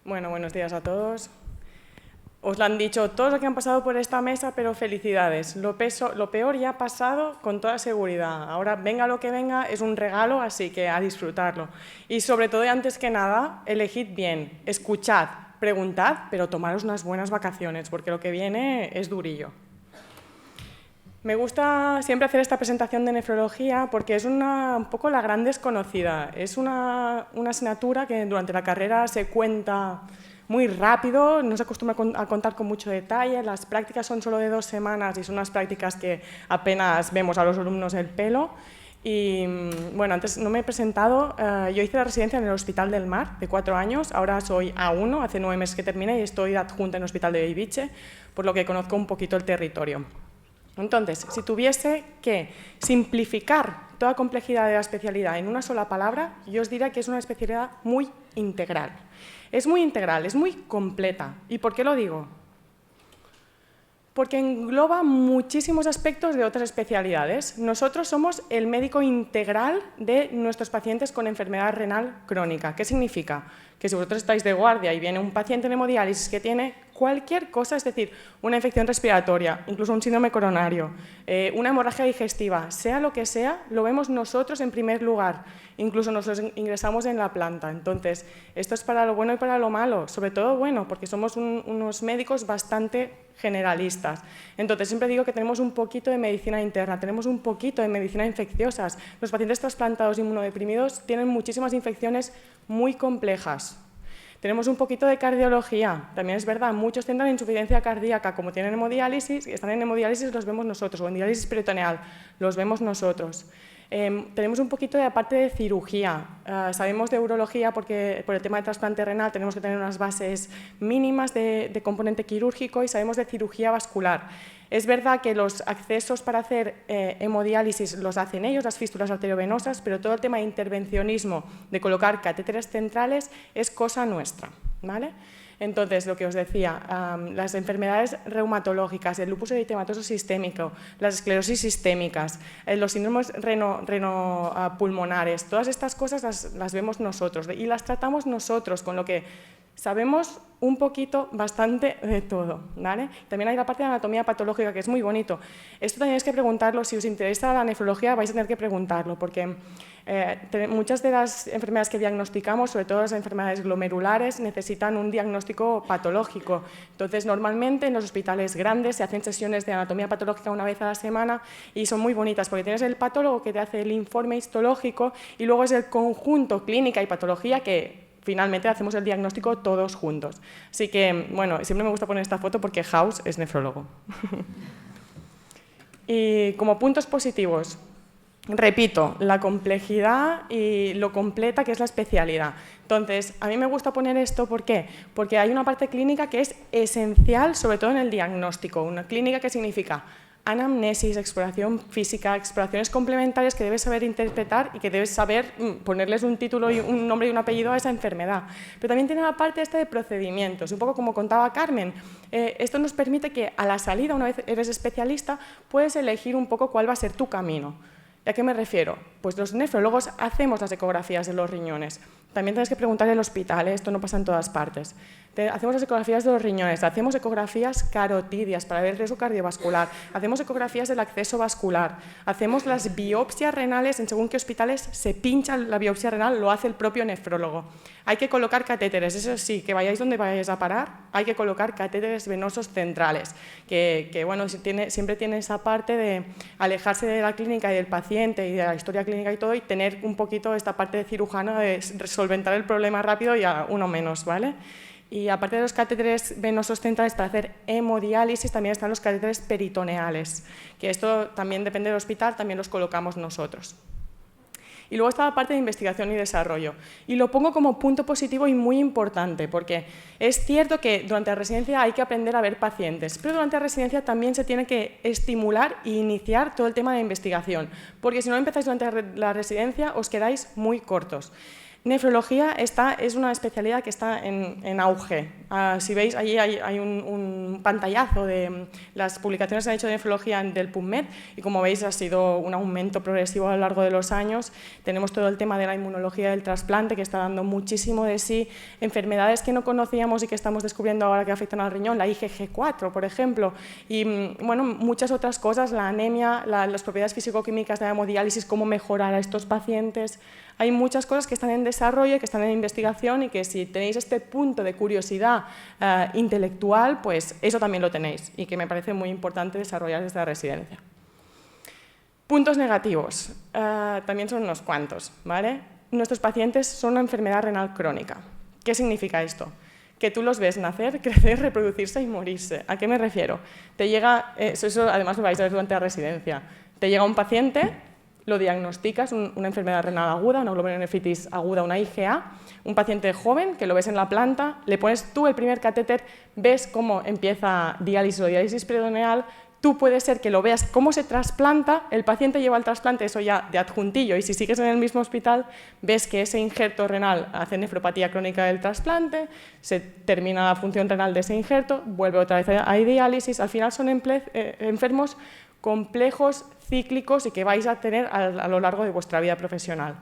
Bueno, buenos días a todos. Os lo han dicho todos los que han pasado por esta mesa, pero felicidades. Lo peor ya ha pasado con toda seguridad. Ahora, venga lo que venga, es un regalo, así que a disfrutarlo. Y sobre todo, y antes que nada, elegid bien, escuchad, preguntad, pero tomaros unas buenas vacaciones, porque lo que viene es durillo. Me gusta siempre hacer esta presentación de nefrología porque es un poco la gran desconocida. Es una asignatura que durante la carrera se cuenta muy rápido, no se acostumbra a contar con mucho detalle, las prácticas son solo de 2 semanas y son unas prácticas que apenas vemos a los alumnos el pelo. Y bueno, antes no me he presentado, yo hice la residencia en el Hospital del Mar de 4 años, ahora soy A1, hace 9 meses que terminé y estoy adjunta en el Hospital de Bellvitge, por lo que conozco un poquito el territorio. Entonces, si tuviese que simplificar toda complejidad de la especialidad en una sola palabra, yo os diría que es una especialidad muy integral. Es muy integral, es muy completa. ¿Y por qué lo digo? Porque engloba muchísimos aspectos de otras especialidades. Nosotros somos el médico integral de nuestros pacientes con enfermedad renal crónica. ¿Qué significa? Que si vosotros estáis de guardia y viene un paciente en hemodiálisis que tiene cualquier cosa, es decir, una infección respiratoria, incluso un síndrome coronario, una hemorragia digestiva, sea lo que sea, lo vemos nosotros en primer lugar, incluso nos los ingresamos en la planta. Entonces, esto es para lo bueno y para lo malo, sobre todo bueno, porque somos unos médicos bastante generalistas. Entonces, siempre digo que tenemos un poquito de medicina interna, tenemos un poquito de medicina infecciosas. Los pacientes trasplantados inmunodeprimidos tienen muchísimas infecciones muy complejas. Tenemos un poquito de cardiología, también es verdad, muchos tendrán insuficiencia cardíaca, como tienen hemodiálisis, y están en hemodiálisis, los vemos nosotros, o en diálisis peritoneal, los vemos nosotros. Tenemos un poquito de aparte de cirugía, sabemos de urología porque por el tema de trasplante renal tenemos que tener unas bases mínimas de componente quirúrgico y sabemos de cirugía vascular. Es verdad que los accesos para hacer hemodiálisis los hacen ellos, las fístulas arteriovenosas, pero todo el tema de intervencionismo, de colocar catéteres centrales, es cosa nuestra, ¿vale? Entonces, lo que os decía, las enfermedades reumatológicas, el lupus eritematoso sistémico, las esclerosis sistémicas, los síndromes renopulmonares, todas estas cosas las vemos nosotros y las tratamos nosotros, con lo que sabemos un poquito, bastante de todo, ¿vale? También hay la parte de anatomía patológica, que es muy bonito. Esto tenéis que preguntarlo, si os interesa la nefrología vais a tener que preguntarlo, porque muchas de las enfermedades que diagnosticamos, sobre todo las enfermedades glomerulares, necesitan un diagnóstico patológico. Entonces, normalmente en los hospitales grandes se hacen sesiones de anatomía patológica una vez a la semana y son muy bonitas, porque tienes el patólogo que te hace el informe histológico y luego es el conjunto clínica y patología que finalmente hacemos el diagnóstico todos juntos. Así que, bueno, siempre me gusta poner esta foto porque House es nefrólogo. Y como puntos positivos, repito, la complejidad y lo completa que es la especialidad. Entonces, a mí me gusta poner esto, ¿por qué? Porque hay una parte clínica que es esencial, sobre todo en el diagnóstico. Una clínica que significa anamnesis, exploración física, exploraciones complementarias que debes saber interpretar y que debes saber ponerles un título y un nombre y un apellido a esa enfermedad. Pero también tiene la parte esta de procedimientos, un poco como contaba Carmen. Esto nos permite que a la salida, una vez eres especialista, puedes elegir un poco cuál va a ser tu camino. ¿A qué me refiero? Pues los nefrólogos hacemos las ecografías de los riñones. También tienes que preguntar en el hospital, esto no pasa en todas partes. Hacemos las ecografías de los riñones, hacemos ecografías carotidias para ver el riesgo cardiovascular, hacemos ecografías del acceso vascular, hacemos las biopsias renales, en según qué hospitales se pincha la biopsia renal, lo hace el propio nefrólogo. Hay que colocar catéteres, eso sí, que vayáis donde vayáis a parar, hay que colocar catéteres venosos centrales, que bueno, siempre tiene esa parte de alejarse de la clínica y del paciente y de la historia clínica y todo, y tener un poquito esta parte de cirujano de solventar el problema rápido y a uno menos, ¿vale? Y aparte de los catéteres venosos centrales para hacer hemodiálisis, también están los catéteres peritoneales, que esto también depende del hospital, también los colocamos nosotros. Y luego está la parte de investigación y desarrollo. Y lo pongo como punto positivo y muy importante, porque es cierto que durante la residencia hay que aprender a ver pacientes, pero durante la residencia también se tiene que estimular e iniciar todo el tema de investigación, porque si no empezáis durante la residencia os quedáis muy cortos. Nefrología es una especialidad que está en auge. Si veis, allí hay un pantallazo de las publicaciones que han hecho de nefrología del PubMed y como veis ha sido un aumento progresivo a lo largo de los años. Tenemos todo el tema de la inmunología del trasplante que está dando muchísimo de sí, enfermedades que no conocíamos y que estamos descubriendo ahora que afectan al riñón, la IgG4, por ejemplo, y bueno, muchas otras cosas, la anemia, las propiedades físico-químicas de la hemodiálisis, cómo mejorar a estos pacientes. Hay muchas cosas que están en desarrollo, que están en investigación y que si tenéis este punto de curiosidad intelectual, pues eso también lo tenéis y que me parece muy importante desarrollar desde la residencia. Puntos negativos, también son unos cuantos, ¿vale? Nuestros pacientes son una enfermedad renal crónica. ¿Qué significa esto? Que tú los ves nacer, crecer, reproducirse y morirse. ¿A qué me refiero? Te llega, eso además lo vais a ver durante la residencia, te llega un paciente, lo diagnosticas, una enfermedad renal aguda, una glomerulonefritis aguda, una IgA, un paciente joven que lo ves en la planta, le pones tú el primer catéter, ves cómo empieza diálisis o diálisis peritoneal, tú puede ser que lo veas cómo se trasplanta, el paciente lleva el trasplante, eso ya de adjuntillo, y si sigues en el mismo hospital, ves que ese injerto renal hace nefropatía crónica del trasplante, se termina la función renal de ese injerto, vuelve otra vez a diálisis, al final son enfermos complejos, cíclicos y que vais a tener a lo largo de vuestra vida profesional.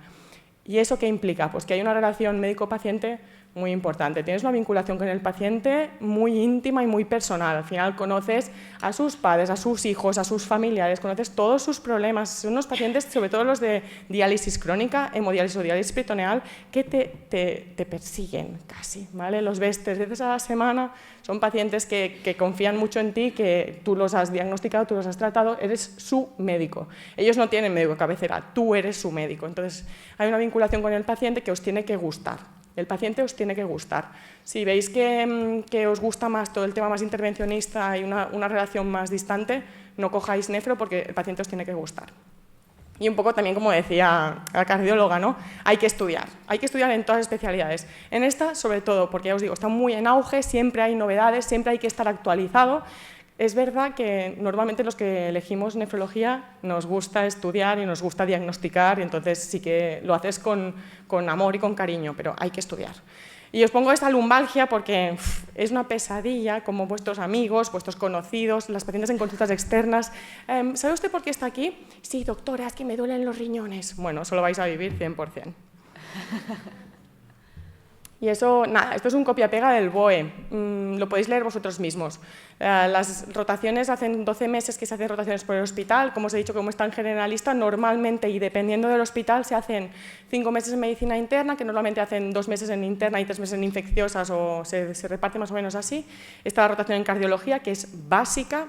¿Y eso qué implica? Pues que hay una relación médico-paciente muy importante. Tienes una vinculación con el paciente muy íntima y muy personal. Al final conoces a sus padres, a sus hijos, a sus familiares, conoces todos sus problemas. Son unos pacientes, sobre todo los de diálisis crónica, hemodiálisis o diálisis peritoneal, que te persiguen casi, ¿vale? Los ves 3 veces a la semana, son pacientes que confían mucho en ti, que tú los has diagnosticado, tú los has tratado, eres su médico. Ellos no tienen médico de cabecera, tú eres su médico. Entonces, hay una vinculación con el paciente que os tiene que gustar. El paciente os tiene que gustar. Si veis que os gusta más todo el tema más intervencionista y una relación más distante, no cojáis nefro porque el paciente os tiene que gustar. Y un poco también, como decía la cardióloga, ¿no? Hay que estudiar en todas las especialidades. En esta, sobre todo, porque ya os digo, está muy en auge, siempre hay novedades, siempre hay que estar actualizado. Es verdad que normalmente los que elegimos nefrología nos gusta estudiar y nos gusta diagnosticar y entonces sí que lo haces con amor y con cariño, pero hay que estudiar. Y os pongo esta lumbalgia porque es una pesadilla, como vuestros amigos, vuestros conocidos, las pacientes en consultas externas. ¿Sabe usted por qué está aquí? Sí, doctora, es que me duelen los riñones. Bueno, eso lo vais a vivir 100%. Y eso, nada, esto es un copia-pega del BOE, lo podéis leer vosotros mismos. Las rotaciones, hacen 12 meses que se hacen rotaciones por el hospital, como os he dicho, como es tan generalista, normalmente y dependiendo del hospital se hacen 5 meses en medicina interna, que normalmente hacen 2 meses en interna y 3 meses en infecciosas o se reparte más o menos así. Está la rotación en cardiología, que es básica,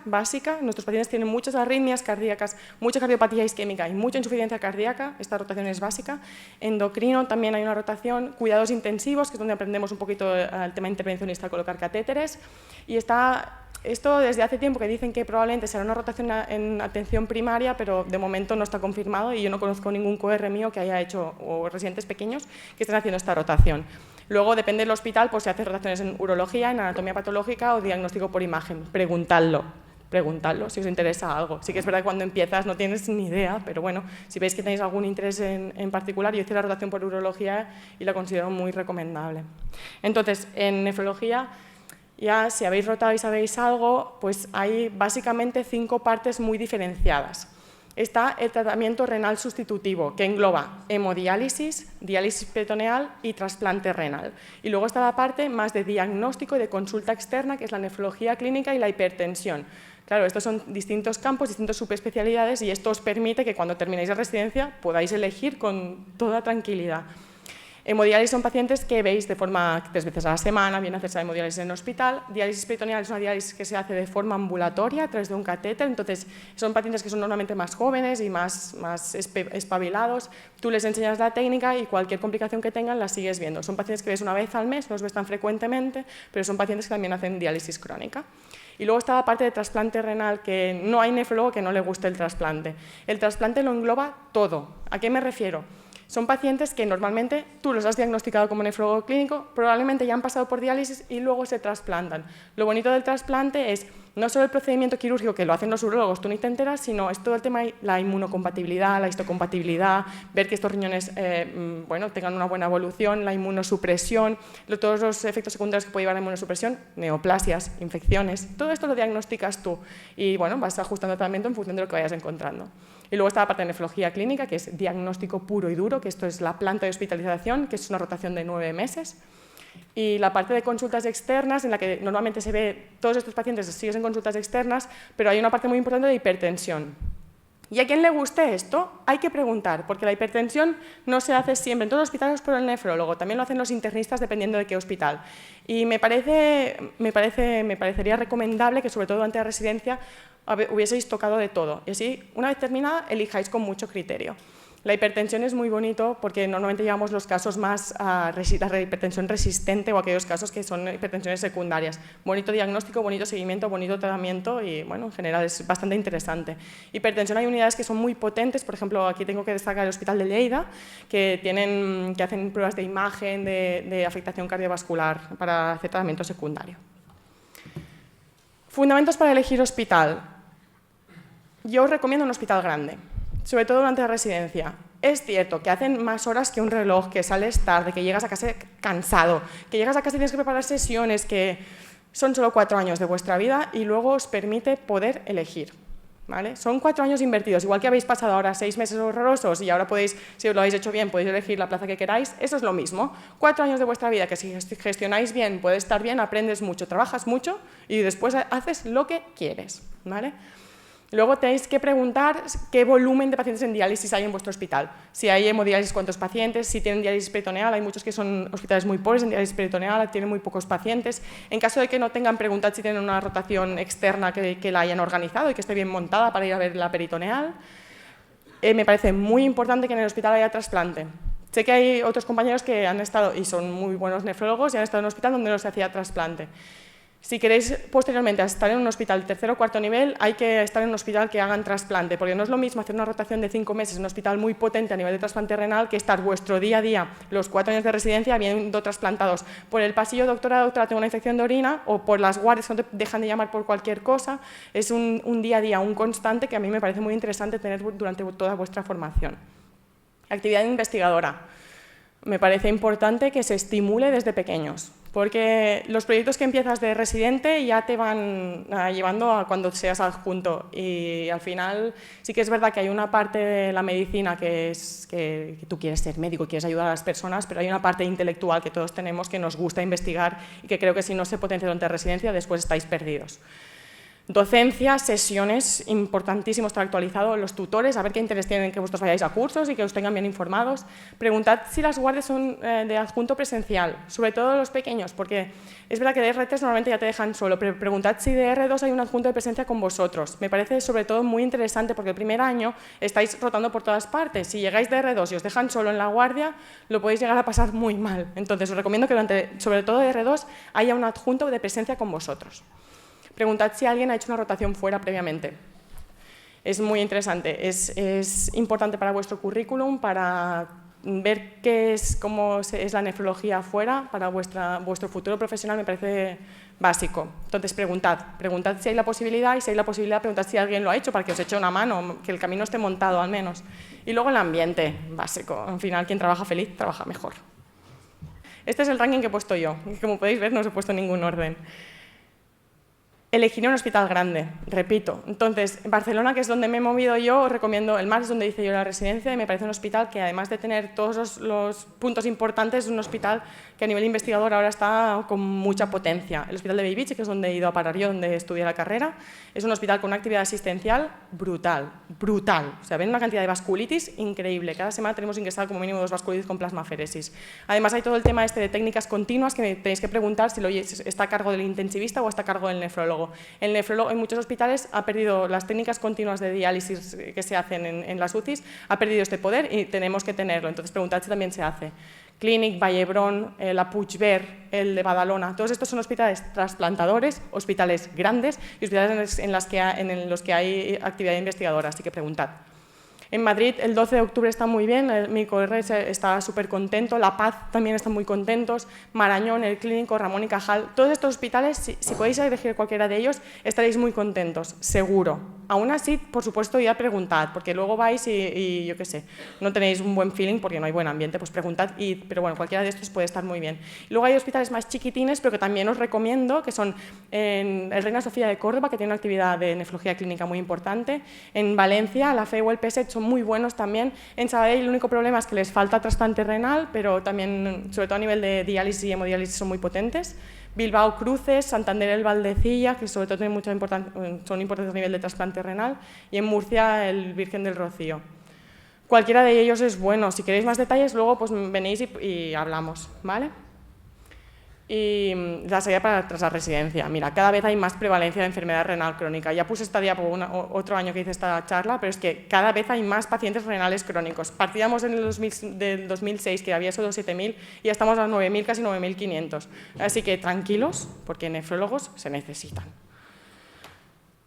nuestros pacientes tienen muchas arritmias cardíacas, mucha cardiopatía isquémica y mucha insuficiencia cardíaca, esta rotación es básica. Endocrino también hay una rotación, cuidados intensivos, que es donde aprendemos un poquito el tema intervencionista, colocar catéteres, y está esto desde hace tiempo que dicen que probablemente será una rotación en atención primaria, pero de momento no está confirmado y yo no conozco ningún QR mío que haya hecho, o residentes pequeños, que estén haciendo esta rotación. Luego, depende del hospital, pues se hace rotaciones en urología, en anatomía patológica o diagnóstico por imagen. Preguntadlo si os interesa algo. Sí que es verdad que cuando empiezas no tienes ni idea, pero bueno, si veis que tenéis algún interés en particular, yo hice la rotación por urología y la considero muy recomendable. Entonces, en nefrología, ya si habéis rotado y sabéis algo, pues hay básicamente 5 partes muy diferenciadas. Está el tratamiento renal sustitutivo, que engloba hemodiálisis, diálisis peritoneal y trasplante renal. Y luego está la parte más de diagnóstico y de consulta externa, que es la nefrología clínica y la hipertensión. Claro, estos son distintos campos, distintas subespecialidades y esto os permite que cuando terminéis la residencia podáis elegir con toda tranquilidad. Hemodiálisis son pacientes que veis de forma 3 veces a la semana, viene a hacerse hemodiálisis en el hospital. Diálisis peritoneal es una diálisis que se hace de forma ambulatoria a través de un catéter, entonces son pacientes que son normalmente más jóvenes y más espabilados. Tú les enseñas la técnica y cualquier complicación que tengan la sigues viendo. Son pacientes que ves una vez al mes, no los ves tan frecuentemente, pero son pacientes que también hacen diálisis crónica. Y luego está la parte de trasplante renal, que no hay nefrólogo que no le guste el trasplante. El trasplante lo engloba todo. ¿A qué me refiero? Son pacientes que normalmente tú los has diagnosticado como nefrólogo clínico, probablemente ya han pasado por diálisis y luego se trasplantan. Lo bonito del trasplante es no solo el procedimiento quirúrgico que lo hacen los urólogos, tú ni te enteras, sino es todo el tema de la inmunocompatibilidad, la histocompatibilidad, ver que estos riñones tengan una buena evolución, la inmunosupresión, todos los efectos secundarios que puede llevar la inmunosupresión, neoplasias, infecciones, todo esto lo diagnosticas tú y bueno, vas ajustando el tratamiento en función de lo que vayas encontrando. Y luego está la parte de nefrología clínica, que es diagnóstico puro y duro, que esto es la planta de hospitalización, que es una rotación de 9 meses. Y la parte de consultas externas, en la que normalmente se ve todos estos pacientes siguen en consultas externas, pero hay una parte muy importante de hipertensión. Y a quien le guste esto, hay que preguntar, porque la hipertensión no se hace siempre en todos los hospitales por el nefrólogo, también lo hacen los internistas dependiendo de qué hospital. Y me parecería recomendable que, sobre todo durante la residencia, hubieseis tocado de todo. Y así, una vez terminada, elijáis con mucho criterio. La hipertensión es muy bonito porque normalmente llevamos los casos más a la hipertensión resistente o aquellos casos que son hipertensiones secundarias. Bonito diagnóstico, bonito seguimiento, bonito tratamiento y bueno, en general es bastante interesante. Hipertensión hay unidades que son muy potentes, por ejemplo, aquí tengo que destacar el Hospital de Lleida, que hacen pruebas de imagen de afectación cardiovascular para hacer tratamiento secundario. Fundamentos para elegir hospital. Yo os recomiendo un hospital grande, sobre todo durante la residencia. Es cierto que hacen más horas que un reloj, que sales tarde, que llegas a casa cansado, que llegas a casa y tienes que preparar sesiones, que son solo 4 años de vuestra vida y luego os permite poder elegir. ¿Vale? Son 4 años invertidos, igual que habéis pasado ahora 6 meses horrorosos y ahora podéis, si lo habéis hecho bien, podéis elegir la plaza que queráis, eso es lo mismo. 4 años de vuestra vida que si gestionáis bien, puedes estar bien, aprendes mucho, trabajas mucho y después haces lo que quieres. ¿Vale? Luego tenéis que preguntar qué volumen de pacientes en diálisis hay en vuestro hospital. Si hay hemodiálisis, cuántos pacientes, si tienen diálisis peritoneal, hay muchos que son hospitales muy pobres en diálisis peritoneal, tienen muy pocos pacientes. En caso de que no tengan, preguntad si tienen una rotación externa que la hayan organizado y que esté bien montada para ir a ver la peritoneal. Me parece muy importante que en el hospital haya trasplante. Sé que hay otros compañeros que han estado, y son muy buenos nefrólogos, y han estado en un hospital donde no se hacía trasplante. Si queréis posteriormente estar en un hospital tercero o cuarto nivel, hay que estar en un hospital que hagan trasplante, porque no es lo mismo hacer una rotación de 5 meses en un hospital muy potente a nivel de trasplante renal que estar vuestro día a día, los 4 años de residencia, viendo trasplantados por el pasillo, doctora, tengo una infección de orina, o por las guardias que no te dejan de llamar por cualquier cosa. Es un día a día, un constante que a mí me parece muy interesante tener durante toda vuestra formación. Actividad investigadora. Me parece importante que se estimule desde pequeños, porque los proyectos que empiezas de residente ya te van llevando a cuando seas adjunto y al final sí que es verdad que hay una parte de la medicina que es que tú quieres ser médico y quieres ayudar a las personas, pero hay una parte intelectual que todos tenemos que nos gusta investigar y que creo que si no se potencia durante la residencia después estáis perdidos. Docencia, sesiones, importantísimo estar actualizado, los tutores, a ver qué interés tienen que vosotros vayáis a cursos y que os tengan bien informados. Preguntad si las guardias son de adjunto presencial, sobre todo los pequeños, porque es verdad que de R3 normalmente ya te dejan solo, pero preguntad si de R2 hay un adjunto de presencia con vosotros. Me parece sobre todo muy interesante porque el primer año estáis rotando por todas partes. Si llegáis de R2 y os dejan solo en la guardia, lo podéis llegar a pasar muy mal. Entonces os recomiendo que sobre todo de R2 haya un adjunto de presencia con vosotros. Preguntad si alguien ha hecho una rotación fuera previamente. Es muy interesante, es importante para vuestro currículum, para ver cómo es la nefrología fuera, para vuestro futuro profesional me parece básico. Entonces preguntad si hay la posibilidad y si hay la posibilidad preguntad si alguien lo ha hecho para que os eche una mano, que el camino esté montado al menos. Y luego el ambiente básico, al final quien trabaja feliz trabaja mejor. Este es el ranking que he puesto yo, y como podéis ver no os he puesto ningún orden. Elegiré un hospital grande, repito. Entonces, en Barcelona, que es donde me he movido yo, os recomiendo el Mar, es donde hice yo la residencia y me parece un hospital que además de tener todos los puntos importantes, es un hospital que a nivel investigador ahora está con mucha potencia. El Hospital de Bellvitge, que es donde he ido a parar yo, donde estudié la carrera, es un hospital con una actividad asistencial brutal, brutal. O sea, ven una cantidad de vasculitis increíble. Cada semana tenemos ingresado como mínimo 2 vasculitis con plasmaferesis. Además, hay todo el tema de técnicas continuas que tenéis que preguntar si está a cargo del intensivista o está a cargo del nefrólogo. El nefrólogo en muchos hospitales ha perdido las técnicas continuas de diálisis que se hacen en las UCIs, ha perdido este poder y tenemos que tenerlo. Entonces, preguntad si también se hace. Clínic, Vallebrón, la Puigverd, el de Badalona, todos estos son hospitales trasplantadores, hospitales grandes y hospitales en los que hay actividad investigadora, así que preguntad. En Madrid el 12 de octubre está muy bien, el Médico RS está súper contento, La Paz también están muy contentos, Marañón, el Clínico, Ramón y Cajal, todos estos hospitales, si podéis elegir cualquiera de ellos, estaréis muy contentos, seguro. Aún así, por supuesto, ya preguntad, porque luego vais y yo qué sé, no tenéis un buen feeling porque no hay buen ambiente, pues preguntad, pero bueno, cualquiera de estos puede estar muy bien. Y luego hay hospitales más chiquitines, pero que también os recomiendo, que son en el Reina Sofía de Córdoba, que tiene una actividad de nefrología clínica muy importante, en Valencia, la FE o el PSET son muy buenos también, en Sabadell el único problema es que les falta trasplante renal, pero también, sobre todo a nivel de diálisis y hemodiálisis, son muy potentes. Bilbao Cruces, Santander el Valdecilla, que sobre todo tienen son importantes a nivel de trasplante renal, y en Murcia el Virgen del Rocío. Cualquiera de ellos es bueno, si queréis más detalles luego pues venís y hablamos, ¿vale? Y la salida tras la residencia. Mira, cada vez hay más prevalencia de enfermedad renal crónica. Ya puse esta diapo otro año que hice esta charla, pero es que cada vez hay más pacientes renales crónicos. Partíamos en el del 2006, que había solo 7.000, y ya estamos a 9.000, casi 9.500. Así que tranquilos, porque nefrólogos se necesitan.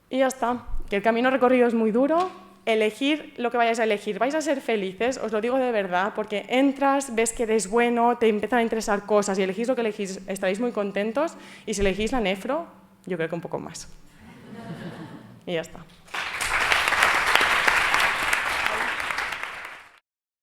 Y ya está, que el camino recorrido es muy duro. Elegir lo que vayáis a elegir, vais a ser felices, os lo digo de verdad, porque entras, ves que eres bueno, te empiezan a interesar cosas y elegís lo que elegís, estaréis muy contentos, y si elegís la nefro, yo creo que un poco más. Y ya está.